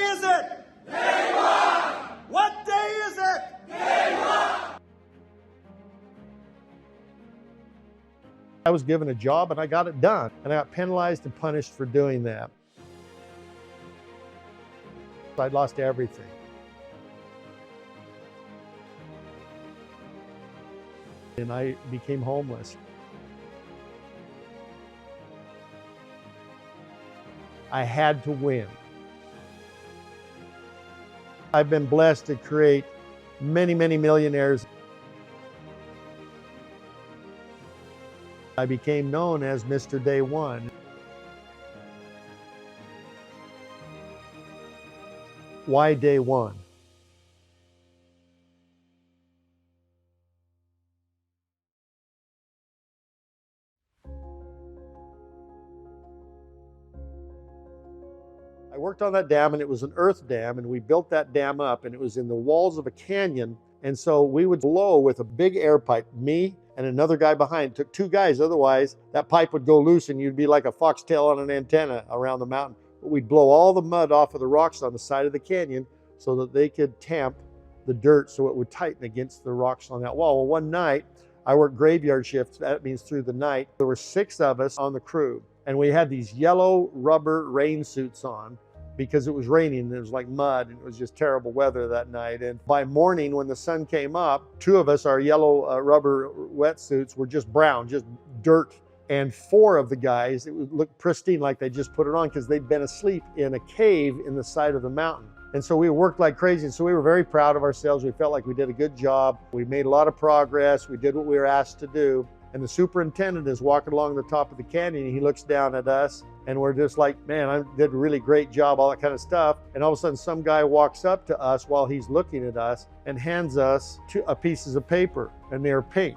is it? Day one! What day is it? Day one! I was given a job and I got it done, and I got penalized and punished for doing that. I'd lost everything. And I became homeless. I had to win. I've been blessed to create many, many millionaires. I became known as Mr. Day One. Why Day One? I worked on that dam, and it was an earth dam, and we built that dam up, and it was in the walls of a canyon. And so we would blow with a big air pipe, me and another guy behind. It took two guys, otherwise that pipe would go loose and you'd be like a foxtail on an antenna around the mountain. But we'd blow all the mud off of the rocks on the side of the canyon so that they could tamp the dirt so it would tighten against the rocks on that wall. Well, one night I worked graveyard shifts. That means through the night. There were 6 of us on the crew, and we had these yellow rubber rain suits on because it was raining and it was like mud, and it was just terrible weather that night. And by morning, when the sun came up, 2 of us, our yellow rubber wetsuits were just brown, just dirt. And 4 of the guys, it would look pristine, like they just put it on because they'd been asleep in a cave in the side of the mountain. And so we worked like crazy. And so we were very proud of ourselves. We felt like we did a good job. We made a lot of progress. We did what we were asked to do. And the superintendent is walking along the top of the canyon, and he looks down at us, and we're just like, man, I did a really great job, all that kind of stuff. And all of a sudden, some guy walks up to us while he's looking at us and hands us 2 pieces of paper, and they're pink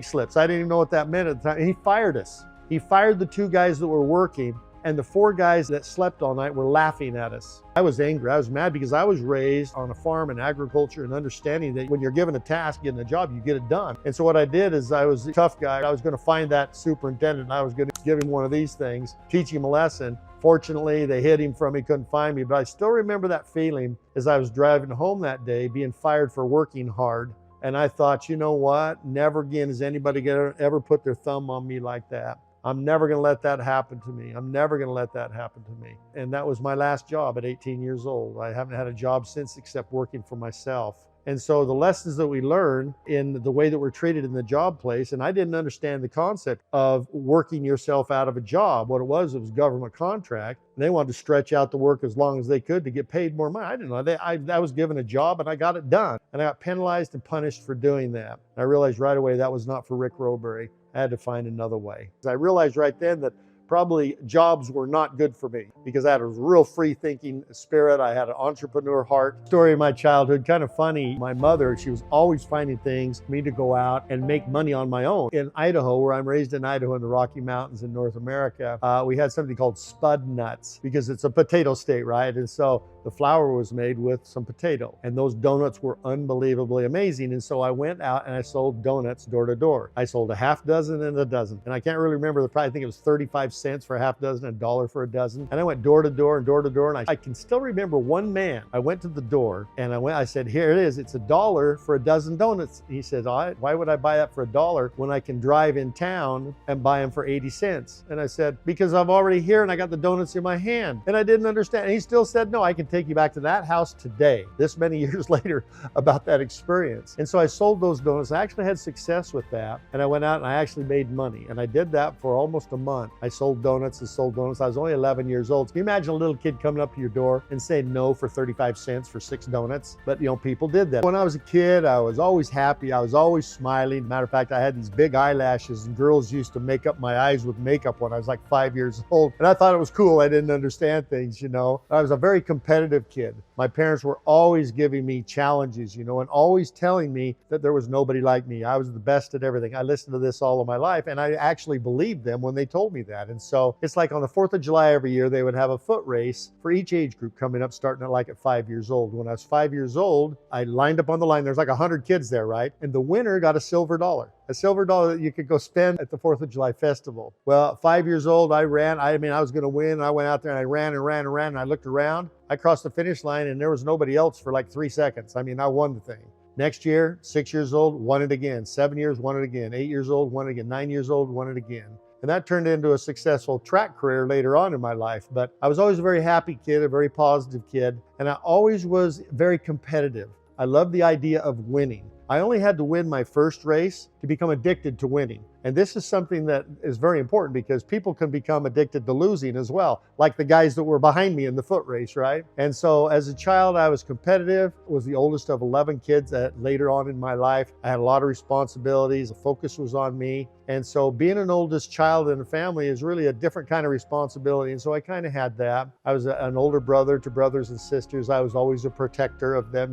slips. I didn't even know what that meant at the time. And he fired us. He fired the 2 guys that were working, and the 4 guys that slept all night were laughing at us. I was angry. I was mad because I was raised on a farm in agriculture and understanding that when you're given a task, getting a job, you get it done. And so what I did is, I was a tough guy. I was going to find that superintendent, and I was going to give him one of these things, teach him a lesson. Fortunately, they hid him from me, couldn't find me, but I still remember that feeling as I was driving home that day, being fired for working hard. And I thought, you know what? Never again is anybody going to ever put their thumb on me like that. I'm never going to let that happen to me. I'm never going to let that happen to me. And that was my last job at 18 years old. I haven't had a job since except working for myself. And so the lessons that we learn in the way that we're treated in the job place, and I didn't understand the concept of working yourself out of a job. What it was government contract. And they wanted to stretch out the work as long as they could to get paid more money. I didn't know. I was given a job and I got it done. And I got penalized and punished for doing that. And I realized right away that was not for Rick Rowberry. I had to find another way. I realized right then that probably jobs were not good for me because I had a real free thinking spirit. I had an entrepreneur heart. Story of my childhood, kind of funny. My mother, she was always finding things for me to go out and make money on my own. In Idaho, where I'm raised in Idaho in the Rocky Mountains in North America, we had something called spud nuts because it's a potato state, right? And so the flour was made with some potato, and those donuts were unbelievably amazing. And so I went out and I sold donuts door to door. I sold a half dozen and a dozen. And I can't really remember the price. I think it was 35 cents for a half dozen, $1 for a dozen. And I went door to door and door to door. And I can still remember one man. I went to the door and I said, here it is. It's $1 for a dozen donuts. He said, why would I buy that for $1 when I can drive in town and buy them for 80 cents? And I said, because I'm already here and I got the donuts in my hand. And I didn't understand. And he still said, no, I can take you back to that house today, this many years later, about that experience. And so I sold those donuts. I actually had success with that. And I went out and I actually made money. And I did that for almost a month. I sold donuts and sold donuts. I was only 11 years old. Can you imagine a little kid coming up to your door and saying no for 35 cents for 6 donuts? But people did that. When I was a kid, I was always happy. I was always smiling. Matter of fact, I had these big eyelashes, and girls used to make up my eyes with makeup when I was like 5 years old. And I thought it was cool. I didn't understand things, I was a very competitive kid. My parents were always giving me challenges, and always telling me that there was nobody like me. I was the best at everything. I listened to this all of my life, and I actually believed them when they told me that. And so it's like on the 4th of July every year, they would have a foot race for each age group coming up, starting at 5 years old. When I was 5 years old, I lined up on the line. There's like 100 kids there, right? And the winner got a silver dollar that you could go spend at the 4th of July festival. Well, 5 years old, I ran. I was going to win. I went out there and I ran and ran and ran, and I looked around. I crossed the finish line and there was nobody else for like 3 seconds. I mean, I won the thing. Next year, 6 years old, won it again. 7 years, won it again. 8 years old, won it again. 9 years old, won it again. And that turned into a successful track career later on in my life. But I was always a very happy kid, a very positive kid, and I always was very competitive. I loved the idea of winning. I only had to win my first race to become addicted to winning. And this is something that is very important because people can become addicted to losing as well, like the guys that were behind me in the foot race, right? And so as a child, I was competitive, was the oldest of 11 kids that later on in my life. I had a lot of responsibilities, the focus was on me. And so being an oldest child in a family is really a different kind of responsibility. And so I kind of had that. I was an older brother to brothers and sisters. I was always a protector of them,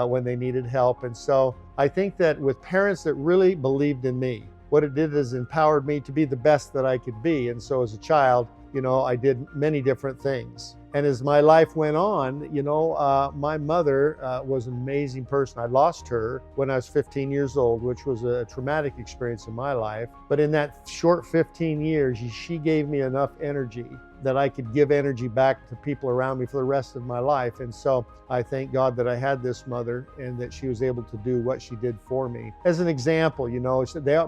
when they needed help. And so I think that with parents that really believed in me, what it did is empowered me to be the best that I could be. And so as a child, I did many different things. And as my life went on, my mother was an amazing person. I lost her when I was 15 years old, which was a traumatic experience in my life. But in that short 15 years, she gave me enough energy that I could give energy back to people around me for the rest of my life. And so I thank God that I had this mother and that she was able to do what she did for me. As an example,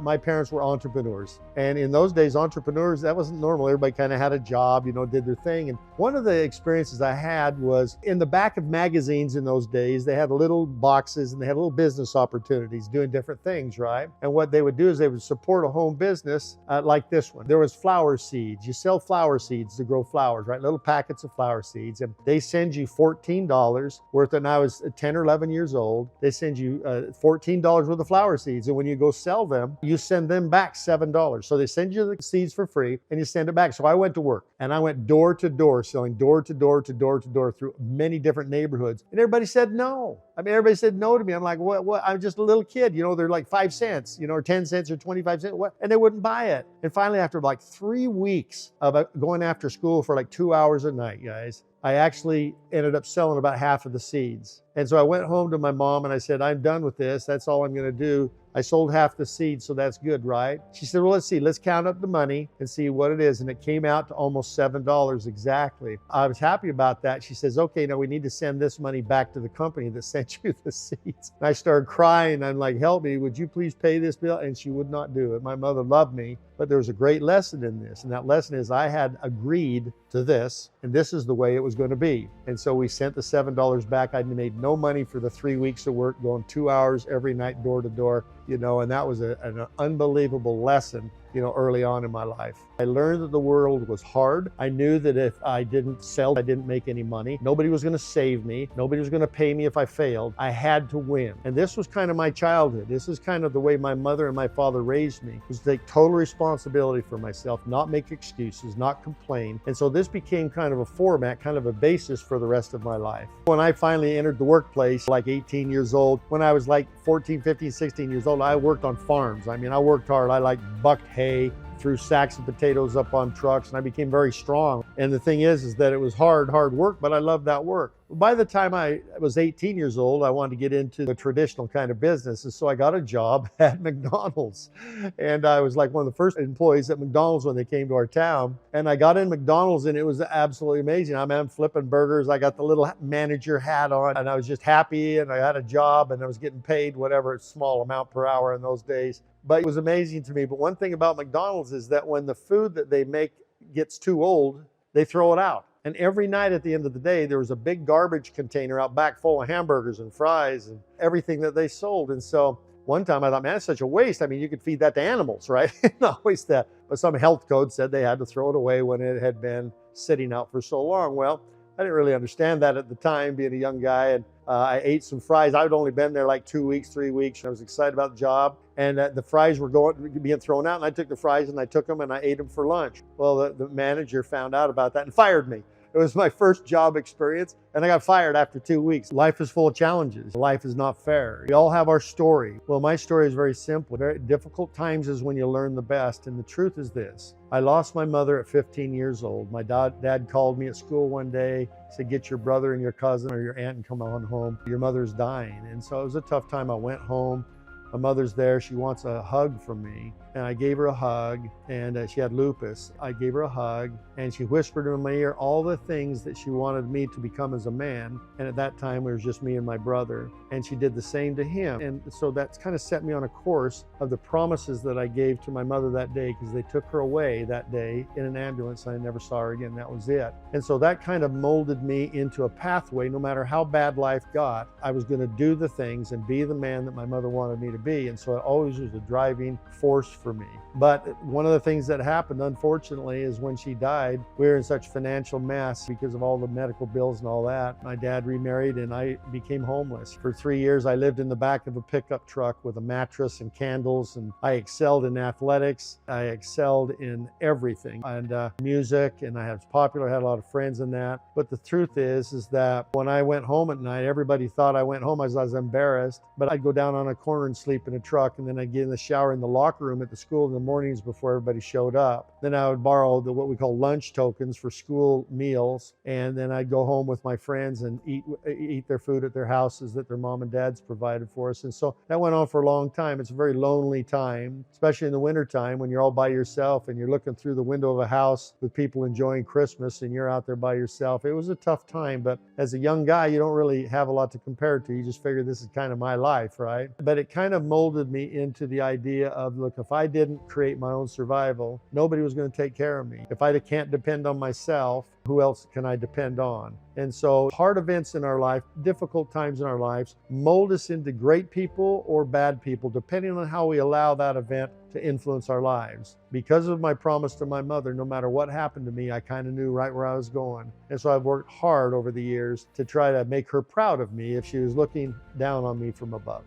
my parents were entrepreneurs. And in those days, entrepreneurs, that wasn't normal. Everybody kind of had a job, did their thing. And one of the experiences I had was in the back of magazines in those days, they had little boxes and they had little business opportunities doing different things, right? And what they would do is they would support a home business like this one. There was flower seeds. You sell flower seeds to grow flowers, right? Little packets of flower seeds. And they send you $14 worth, and I was 10 or 11 years old. They send you $14 worth of flower seeds. And when you go sell them, you send them back $7. So they send you the seeds for free and you send it back. So I went to work and I went door to door, selling door to door to door to door through many different neighborhoods. And everybody said no. Everybody said no to me. I'm like, what? I'm just a little kid. They're like 5 cents, or 10 cents or 25 cents. What? And they wouldn't buy it. And finally, after like 3 weeks of going after school for like 2 hours a night, guys, I actually ended up selling about half of the seeds. And so I went home to my mom and I said, I'm done with this. That's all I'm going to do. I sold half the seeds, so that's good, right? She said, well, let's see. Let's count up the money and see what it is. And it came out to almost $7 exactly. I was happy about that. She says, okay, now we need to send this money back to the company that sent you the seeds. And I started crying. I'm like, help me. Would you please pay this bill? And she would not do it. My mother loved me, but there was a great lesson in this. And that lesson is I had agreed to this, and this is the way it was going to be. And so we sent the $7 back. I made no money for the 3 weeks of work, going 2 hours every night, door to door. And that was an unbelievable lesson, early on in my life. I learned that the world was hard. I knew that if I didn't sell, I didn't make any money. Nobody was going to save me. Nobody was going to pay me if I failed. I had to win. And this was kind of my childhood. This is kind of the way my mother and my father raised me, was to take total responsibility for myself, not make excuses, not complain. And so this became kind of a format, kind of a basis for the rest of my life. When I finally entered the workplace, like 18 years old, when I was like 14, 15, 16 years old, I worked on farms. I worked hard. I bucked hay, threw sacks of potatoes up on trucks, and I became very strong. And the thing is that it was hard work, but I loved that work. By the time I was 18 years old, I wanted to get into the traditional kind of business. And so I got a job at McDonald's. And I was like one of the first employees at McDonald's when they came to our town. And I got in McDonald's and it was absolutely amazing. I'm flipping burgers. I got the little manager hat on and I was just happy, and I had a job and I was getting paid whatever small amount per hour in those days. But it was amazing to me. But one thing about McDonald's is that when the food that they make gets too old, they throw it out. And every night at the end of the day, there was a big garbage container out back full of hamburgers and fries and everything that they sold. And so one time I thought, man, that's such a waste. You could feed that to animals, right? Not waste that. But some health code said they had to throw it away when it had been sitting out for so long. Well, I didn't really understand that at the time, being a young guy. And I ate some fries. I'd only been there like 2 weeks, 3 weeks. I was excited about the job. And the fries were being thrown out. And I took the fries and I took them and I ate them for lunch. Well, the manager found out about that and fired me. It was my first job experience, and I got fired after 2 weeks. Life is full of challenges. Life is not fair. We all have our story. Well, my story is very simple. Very difficult times is when you learn the best, and the truth is this. I lost my mother at 15 years old. My dad called me at school one day, said, get your brother and your cousin or your aunt and come on home. Your mother's dying. And so it was a tough time. I went home. My mother's there. She wants a hug from me. and I gave her a hug, and she had lupus. I gave her a hug, and she whispered in my ear all the things that she wanted me to become as a man. And at that time, it was just me and my brother. And she did the same to him. And so that's kind of set me on a course of the promises that I gave to my mother that day, because they took her away that day in an ambulance, and I never saw her again. That was it. And so that kind of molded me into a pathway. No matter how bad life got, I was going to do the things and be the man that my mother wanted me to be. And so it always was a driving force for me. But one of the things that happened, unfortunately, is when she died, we were in such financial mess because of all the medical bills and all that. My dad remarried and I became homeless. For 3 years, I lived in the back of a pickup truck with a mattress and candles, and I excelled in athletics. I excelled in everything, and music, and I was popular. I had a lot of friends in that. But the truth is that when I went home at night, everybody thought I went home. I was embarrassed, but I'd go down on a corner and sleep in a truck, and then I'd get in the shower in the locker room at the school in the mornings before everybody showed up. Then I would borrow what we call lunch tokens for school meals, and then I'd go home with my friends and eat their food at their houses that their mom and dads provided for us. And so that went on for a long time. It's a very lonely time, especially in the wintertime when you're all by yourself and you're looking through the window of a house with people enjoying Christmas and you're out there by yourself. It was a tough time, but as a young guy, you don't really have a lot to compare it to. You just figure this is kind of my life, right? But it kind of molded me into the idea of, look, if I didn't create my own survival, nobody was going to take care of me. If I can't depend on myself, who else can I depend on? And so hard events in our life, difficult times in our lives, mold us into great people or bad people, depending on how we allow that event to influence our lives. Because of my promise to my mother, no matter what happened to me, I kind of knew right where I was going. And so I've worked hard over the years to try to make her proud of me if she was looking down on me from above.